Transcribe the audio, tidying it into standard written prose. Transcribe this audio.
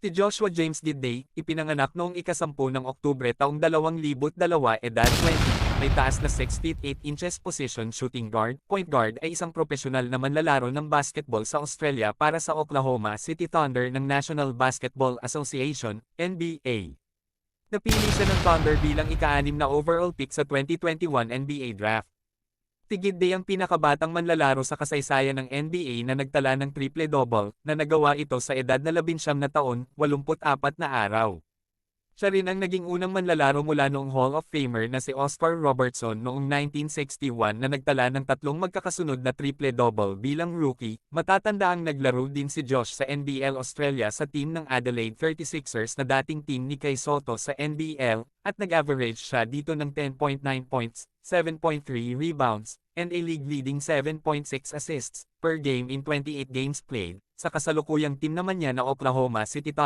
Si Joshua James Diday, ipinanganak noong ika-10 ng Oktubre taong 2002, edad 20, may taas na 6 feet 8 inches position shooting guard, point guard ay isang profesional na manlalaro ng basketball sa Australia para sa Oklahoma City Thunder ng National Basketball Association, NBA. Napili siya ng Thunder bilang ika-6 na overall pick sa 2021 NBA Draft. Si Diday ang pinakabatang manlalaro sa kasaysayan ng NBA na nagtala ng triple-double, na nagawa ito sa edad na 19 na taon, 84 na araw. Siya rin ang naging unang manlalaro mula noong Hall of Famer na si Oscar Robertson noong 1961 na nagtala ng 3 magkakasunod na triple-double bilang rookie. Matatanda ang naglaro din si Josh sa NBL Australia sa team ng Adelaide 36ers na dating team ni Kai Sotto sa NBL, at nag-average siya dito ng 10.9 points, 7.3 rebounds, and a league-leading 7.6 assists per game in 28 games played. Sa kasalukuyang team naman niya na Oklahoma City Thunder.